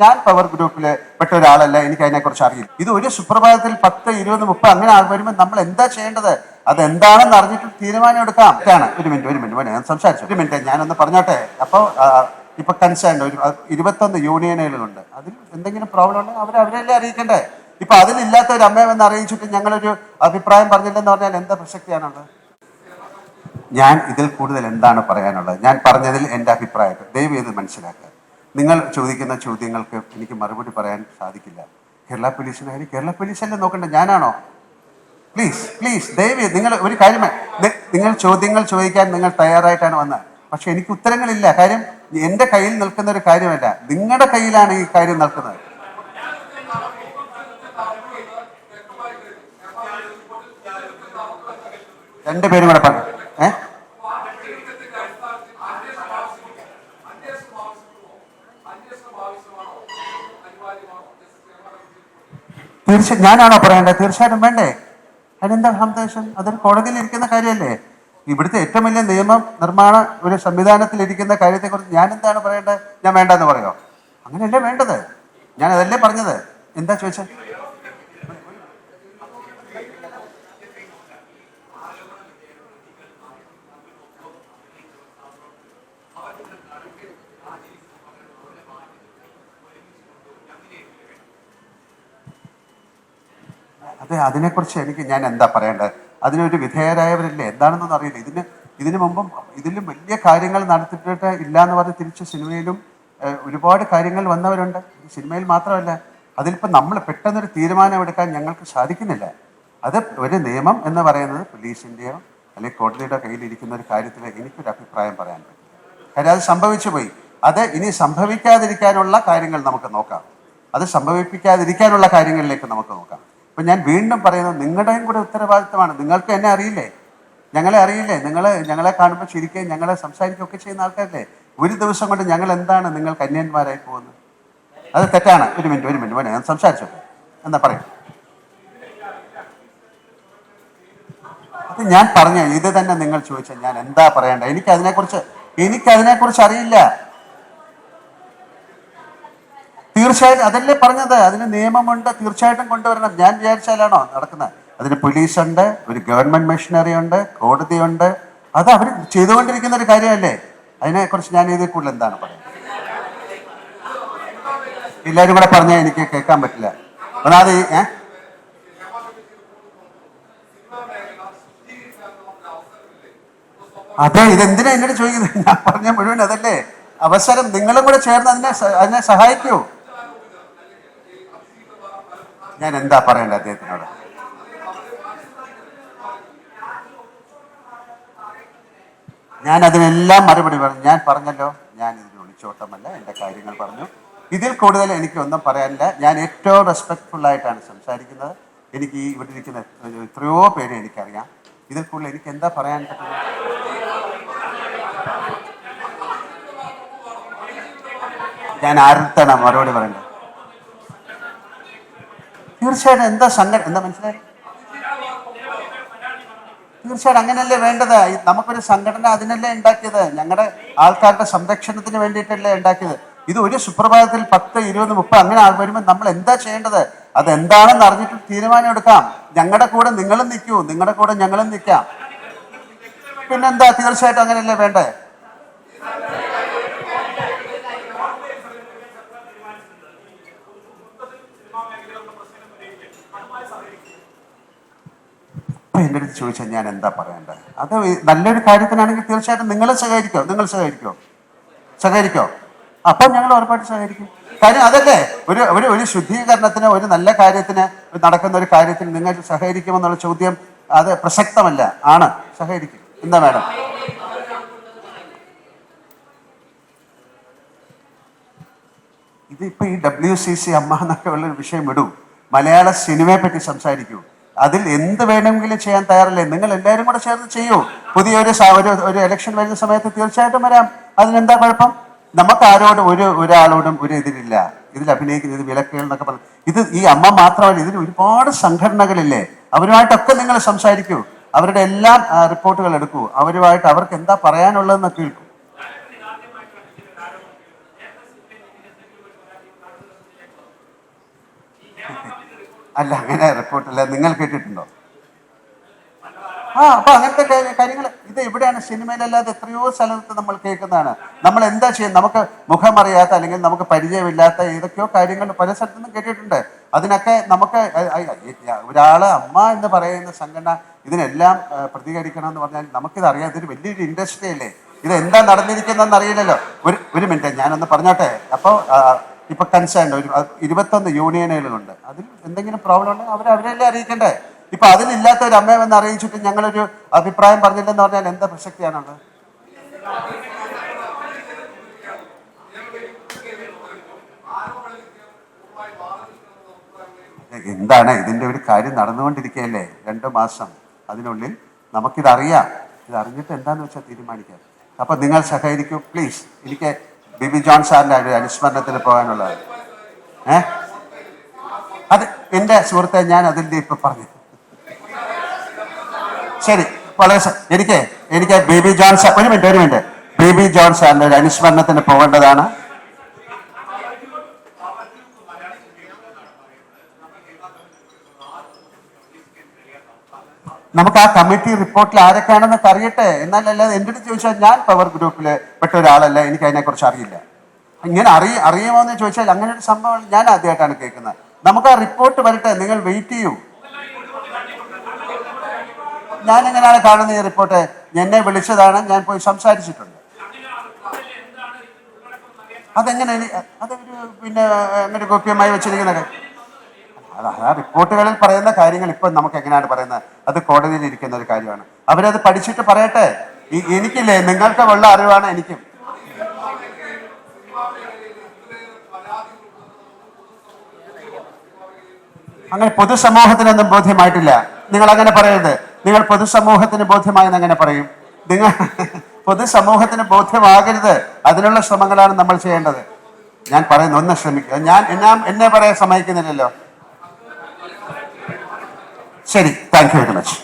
ഞാൻ പവർ ഗ്രൂപ്പിൽ പെട്ട ഒരാളല്ല, എനിക്ക് അതിനെക്കുറിച്ച് അറിയില്ല. ഇത് ഒരു സുപ്രഭാതത്തിൽ 10, 20, 30 അങ്ങനെ ആൾ വരുമ്പോൾ നമ്മൾ എന്താ ചെയ്യേണ്ടത്, അതെന്താണെന്ന് അറിഞ്ഞിട്ട് തീരുമാനം എടുക്കാം. ഒരു മിനിറ്റ് ഞാൻ സംസാരിച്ചു. ഒരു മിനിറ്റ് ഞാനൊന്ന് പറഞ്ഞോട്ടെ. അപ്പോൾ ഇപ്പൊ കൺസേൺ ഒരു 21 യൂണിയനുകളുണ്ട്. അതിൽ എന്തെങ്കിലും പ്രോബ്ലം ഉണ്ടെങ്കിൽ അവരെല്ലാം അറിയിക്കണ്ടേ. ഇപ്പൊ അതിലില്ലാത്ത ഒരു അമ്മയെന്ന് അറിയിച്ചിട്ട് ഞങ്ങളൊരു അഭിപ്രായം പറഞ്ഞില്ലെന്ന് പറഞ്ഞാൽ എന്താ പ്രസക്തിയാണുള്ളത്? ഞാൻ ഇതിൽ കൂടുതൽ എന്താണ് പറയാനുള്ളത്? ഞാൻ പറഞ്ഞതിൽ എൻ്റെ അഭിപ്രായം ദയവ് ചെയ്ത് മനസ്സിലാക്കുക. നിങ്ങൾ ചോദിക്കുന്ന ചോദ്യങ്ങൾക്ക് എനിക്ക് മറുപടി പറയാൻ സാധിക്കില്ല. കേരള പോലീസിനായാലും കേരള പോലീസല്ലേ നോക്കണ്ടേ, ഞാനാണോ? പ്ലീസ് ദയവ് ചെയ്ത് നിങ്ങൾ ഒരു കാര്യം, നിങ്ങൾ ചോദ്യങ്ങൾ ചോദിക്കാൻ നിങ്ങൾ തയ്യാറായിട്ടാണ് വന്നത്. പക്ഷെ എനിക്ക് ഉത്തരങ്ങളില്ല. കാര്യം എൻ്റെ കയ്യിൽ നിൽക്കുന്ന ഒരു കാര്യമല്ല, നിങ്ങളുടെ കയ്യിലാണ് ഈ കാര്യം നിൽക്കുന്നത്. രണ്ടുപേരും കൂടെ പറഞ്ഞു. തീർച്ചയായും ഞാനാണോ പറയേണ്ടത്? തീർച്ചയായിട്ടും വേണ്ടേ. അതിനെന്താ സന്ദേശം? അതൊരു കോടതിയിൽ ഇരിക്കുന്ന കാര്യമല്ലേ. ഇവിടുത്തെ ഏറ്റവും വലിയ നിയമ നിർമ്മാണ ഒരു സംവിധാനത്തിൽ ഇരിക്കുന്ന കാര്യത്തെക്കുറിച്ച് ഞാൻ എന്താണ് പറയേണ്ടത്? ഞാൻ വേണ്ടെന്ന് പറയോ? അങ്ങനെയല്ലേ വേണ്ടത്. ഞാൻ അതല്ലേ പറഞ്ഞത്. എന്താ ചോദിച്ചത്? അതെ, അതിനെക്കുറിച്ച് ഞാൻ എന്താ പറയേണ്ടത്? അതിനൊരു വിധേയരായവരില്ലേ, എന്താണെന്നൊന്നും അറിയില്ല. ഇതിനു മുമ്പും ഇതിലും വലിയ കാര്യങ്ങൾ നടത്തിയിട്ട് ഇല്ല എന്ന് പറഞ്ഞ് തിരിച്ച് സിനിമയിലും ഒരുപാട് കാര്യങ്ങൾ വന്നവരുണ്ട്. സിനിമയിൽ മാത്രമല്ല, അതിലിപ്പോൾ നമ്മൾ പെട്ടെന്നൊരു തീരുമാനം എടുക്കാൻ ഞങ്ങൾക്ക് സാധിക്കുന്നില്ല. അത് ഒരു നിയമം എന്ന് പറയുന്നത് പോലീസിൻ്റെയോ അല്ലെങ്കിൽ കോടതിയുടെ കയ്യിലിരിക്കുന്ന ഒരു കാര്യത്തിൽ എനിക്കൊരു അഭിപ്രായം പറയാൻ പറ്റും. കാര്യം അത് സംഭവിച്ചു പോയി. അത് ഇനി സംഭവിക്കാതിരിക്കാനുള്ള കാര്യങ്ങൾ നമുക്ക് നോക്കാം. അത് സംഭവിപ്പിക്കാതിരിക്കാനുള്ള കാര്യങ്ങളിലേക്ക് നമുക്ക് നോക്കാം. അപ്പം ഞാൻ വീണ്ടും പറയുന്നത്, നിങ്ങളുടെയും കൂടെ ഉത്തരവാദിത്തമാണ്. നിങ്ങൾക്ക് എന്നെ അറിയില്ലേ, ഞങ്ങളെ അറിയില്ലേ? ഞങ്ങളെ കാണുമ്പോൾ ചിരിക്കുകയും ഞങ്ങളെ സംസാരിക്കുകയൊക്കെ ചെയ്യുന്ന ആൾക്കാരല്ലേ. ഒരു ദിവസം കൊണ്ട് ഞങ്ങൾ എന്താണ് നിങ്ങൾക്ക് അന്യന്മാരായി പോകുന്നത്? അത് തെറ്റാണ്. ഒരു മിനിറ്റ് ഞാൻ സംസാരിച്ചോട്ടെ. എന്താ പറയും? അത് ഞാൻ പറഞ്ഞ ഇത് തന്നെ നിങ്ങൾ ചോദിച്ചാൽ ഞാൻ എന്താ പറയേണ്ടത്? എനിക്കതിനെക്കുറിച്ച് അറിയില്ല. തീർച്ചയായിട്ടും അതല്ലേ പറഞ്ഞത്. അതിന് നിയമമുണ്ട്, തീർച്ചയായിട്ടും കൊണ്ടുവരണം. ഞാൻ വിചാരിച്ചാലാണോ നടക്കുന്നത്? അതിന് പോലീസുണ്ട്, ഒരു ഗവൺമെന്റ് മെഷീനറി ഉണ്ട്, കോടതിയുണ്ട്. അത് അവർ ചെയ്തുകൊണ്ടിരിക്കുന്ന ഒരു കാര്യമല്ലേ. അതിനെക്കുറിച്ച് ഞാൻ ഇതിൽ കൂടുതൽ എന്താണ് പറയുന്നത്? എല്ലാവരും കൂടെ പറഞ്ഞാൽ എനിക്ക് കേൾക്കാൻ പറ്റില്ല. ഒന്നാമത് അതെ, ഇതെന്തിനാ എന്നോട് ചോദിക്കുന്നത്? ഞാൻ പറഞ്ഞ മുഴുവൻ അതല്ലേ അവസരം. നിങ്ങളും കൂടെ ചേർന്ന് അതിനെ സഹായിക്കൂ. ഞാൻ എന്താ പറയേണ്ടത് അദ്ദേഹത്തിനോട്? ഞാൻ അതിനെല്ലാം മറുപടി പറഞ്ഞു. ഞാൻ പറഞ്ഞല്ലോ, ഞാൻ ഇതിന് ഒളിച്ചോട്ടമല്ല, എൻ്റെ കാര്യങ്ങൾ പറഞ്ഞു. ഇതിൽ കൂടുതൽ എനിക്കൊന്നും പറയാനില്ല. ഞാൻ ഏറ്റവും റെസ്പെക്ട്ഫുള്ളായിട്ടാണ് സംസാരിക്കുന്നത്. എനിക്ക് ഇവിടെ ഇരിക്കുന്ന എത്രയോ പേരെ എനിക്കറിയാം. ഇതിൽ കൂടുതൽ എനിക്ക് എന്താ പറയാൻ പറ്റുന്നത്? ഞാൻ ആരുടെ മറുപടി പറയണ്ടത്? തീർച്ചയായിട്ടും എന്താ മനസ്സിലായി? തീർച്ചയായിട്ടും അങ്ങനെയല്ലേ വേണ്ടത്. നമുക്കൊരു സംഘടന അതിനല്ലേ ഉണ്ടാക്കിയത്. ഞങ്ങളുടെ ആൾക്കാരുടെ സംരക്ഷണത്തിന് വേണ്ടിയിട്ടല്ലേ ഉണ്ടാക്കിയത്. ഇത് ഒരു സുപ്രഭാതത്തിൽ 10, 20, 30 അങ്ങനെ ആൾ വരുമ്പോൾ നമ്മൾ എന്താ ചെയ്യേണ്ടത്, അതെന്താണെന്ന് അറിഞ്ഞിട്ട് തീരുമാനം എടുക്കാം. ഞങ്ങളുടെ കൂടെ നിങ്ങളും നിൽക്കൂ, നിങ്ങളുടെ കൂടെ ഞങ്ങളും നിൽക്കാം. പിന്നെന്താ, തീർച്ചയായിട്ടും അങ്ങനെയല്ലേ വേണ്ടേ. എൻ്റെ അടുത്ത് ചോദിച്ചാൽ ഞാൻ എന്താ പറയേണ്ടത്? അത് നല്ലൊരു കാര്യത്തിനാണെങ്കിൽ തീർച്ചയായിട്ടും നിങ്ങൾ സഹകരിക്കോ? അപ്പം ഞങ്ങൾ ഉറപ്പായിട്ട് സഹകരിക്കും. കാര്യം അതല്ലേ, ഒരു ശുദ്ധീകരണത്തിന്, ഒരു നല്ല കാര്യത്തിന്, നടക്കുന്ന ഒരു കാര്യത്തിന് നിങ്ങൾ സഹകരിക്കുമെന്നുള്ള ചോദ്യം അത് പ്രസക്തമല്ല. ആണ്, സഹകരിക്കും. എന്താ മാഡം? ഇതിപ്പോ ഈ WCC അമ്മ എന്നൊക്കെ ഉള്ളൊരു വിഷയം വിടും. മലയാള സിനിമയെ പറ്റി സംസാരിക്കൂ. അതിൽ എന്ത് വേണമെങ്കിലും ചെയ്യാൻ തയ്യാറല്ലേ. നിങ്ങൾ എല്ലാവരും കൂടെ ചേർന്ന് ചെയ്യൂ. പുതിയൊരു ഇലക്ഷൻ വരുന്ന സമയത്ത് തീർച്ചയായിട്ടും വരാം. അതിനെന്താ കുഴപ്പം? നമുക്ക് ഒരാളോടും ഒരു എതിരില്ല. ഇതിൽ അഭിനയിക്കുന്നത് വിലക്കുകൾ എന്നൊക്കെ പറഞ്ഞു. ഇത് ഈ അമ്മ മാത്രമല്ല, ഇതിൽ ഒരുപാട് സംഘടനകളില്ലേ. അവരുമായിട്ടൊക്കെ നിങ്ങൾ സംസാരിക്കൂ. അവരുടെ എല്ലാം റിപ്പോർട്ടുകൾ എടുക്കൂ. അവരുമായിട്ട് അവർക്ക് എന്താ പറയാനുള്ളതെന്ന് കേൾക്കൂ. അല്ല, അങ്ങനെ റിപ്പോർട്ടില്ല. നിങ്ങൾ കേട്ടിട്ടുണ്ടോ? അപ്പൊ അങ്ങനത്തെ കാര്യങ്ങൾ ഇത് എവിടെയാണ്? സിനിമയിലല്ലാതെ എത്രയോ സ്ഥലത്ത് നമ്മൾ കേൾക്കുന്നതാണ്. നമ്മൾ എന്താ ചെയ്യുന്നത്? നമുക്ക് മുഖമറിയാത്ത അല്ലെങ്കിൽ നമുക്ക് പരിചയമില്ലാത്ത ഏതൊക്കെയോ കാര്യങ്ങൾ പല സ്ഥലത്തുനിന്നും കേട്ടിട്ടുണ്ട്. അതിനൊക്കെ നമുക്ക് ഒരാള് അമ്മ എന്ന് പറയുന്ന സംഘടന ഇതിനെല്ലാം പ്രതികരിക്കണം എന്ന് പറഞ്ഞാൽ നമുക്കിത് അറിയാം. ഇതൊരു വലിയൊരു ഇൻഡസ്ട്രി അല്ലേ? ഇത് എന്താ നടന്നിരിക്കുന്നതെന്ന് അറിയില്ലല്ലോ. ഒരു മിനിറ്റ് ഞാനൊന്ന് പറഞ്ഞോട്ടെ. അപ്പോൾ ഇപ്പൊ കൺസേൺ ഒരു 21 യൂണിയനുകളുണ്ട്. അതിൽ എന്തെങ്കിലും പ്രോബ്ലം ഉണ്ടെങ്കിൽ അവരെല്ലാം അറിയിക്കണ്ടേ? ഇപ്പൊ അതിലില്ലാത്ത ഒരു അമ്മയെന്ന് അറിയിച്ചിട്ട് ഞങ്ങളൊരു അഭിപ്രായം പറഞ്ഞില്ലെന്ന് പറഞ്ഞാൽ എന്താ പ്രസക്തിയാണുള്ളത്? എന്താണ് ഇതിന്റെ ഒരു കാര്യം നടന്നുകൊണ്ടിരിക്കുകയല്ലേ? 2 മാസം അതിനുള്ളിൽ നമുക്കിതറിയാം. ഇതറിഞ്ഞിട്ട് എന്താന്ന് വെച്ചാൽ തീരുമാനിക്കാം. അപ്പൊ നിങ്ങൾ സഹകരിക്കൂ പ്ലീസ്. എനിക്ക് ബിബി ജോൺ സാറിന്റെ ഒരു അനുസ്മരണത്തിന് പോകാനുള്ളത്. അത് എന്റെ സുഹൃത്തെ, ഞാൻ അതിന്റെ ഇപ്പൊ പറഞ്ഞു. ശരി, വളരെ എനിക്ക് ബേബി ജോൺ സാർ ഒരു മിനിറ്റ് ബേബി ജോൺ സാറിന്റെ ഒരു അനുസ്മരണത്തിന് പോകേണ്ടതാണ്. നമുക്ക് ആ കമ്മിറ്റി റിപ്പോർട്ടിൽ ആരൊക്കെയാണെന്നൊക്കെ അറിയട്ടെ. എന്നാലല്ലാതെ എൻ്റെ അടുത്ത് ചോദിച്ചാൽ ഞാൻ പവർ ഗ്രൂപ്പിൽ പെട്ട ഒരാളല്ല, എനിക്ക് അതിനെക്കുറിച്ച് അറിയില്ല. ഇങ്ങനെ അറിയുമോ എന്ന് ചോദിച്ചാൽ അങ്ങനെ ഒരു സംഭവം ഞാൻ ആദ്യമായിട്ടാണ് കേൾക്കുന്നത്. നമുക്ക് ആ റിപ്പോർട്ട് വരട്ടെ, നിങ്ങൾ വെയിറ്റ് ചെയ്യൂ. ഞാൻ എങ്ങനെയാണ് കാണുന്നത് ഈ റിപ്പോർട്ട്? എന്നെ വിളിച്ചതാണ്, ഞാൻ പോയി സംസാരിച്ചിട്ടുണ്ട്. അതെങ്ങനെ അതൊരു പിന്നെ അങ്ങനെ ഗോപ്യമായി വെച്ചിരിക്കുന്നത്? ആ റിപ്പോർട്ടുകളിൽ പറയുന്ന കാര്യങ്ങൾ ഇപ്പം നമുക്ക് എങ്ങനെയാണ് പറയുന്നത്? അത് കോടതിയിൽ ഇരിക്കുന്ന ഒരു കാര്യമാണ്. അവരത് പഠിച്ചിട്ട് പറയട്ടെ. എനിക്കില്ലേ, നിങ്ങൾക്ക് ഉള്ള അറിവാണ് എനിക്കും. അങ്ങനെ പൊതുസമൂഹത്തിനൊന്നും ബോധ്യമായിട്ടില്ല. നിങ്ങൾ അങ്ങനെ പറയരുത്. നിങ്ങൾ പൊതുസമൂഹത്തിന് ബോധ്യമായെന്ന് അങ്ങനെ പറയും? നിങ്ങൾ പൊതുസമൂഹത്തിന് ബോധ്യമാകരുത്. അതിനുള്ള ശ്രമങ്ങളാണ് നമ്മൾ ചെയ്യേണ്ടത്. ഞാൻ പറയുന്നു, ഒന്ന് ശ്രമിക്കുക. എന്നെ പറയാൻ സമ്മതിക്കുന്നില്ലല്ലോ. ശരി, താങ്ക് യു വെരി മച്ച്.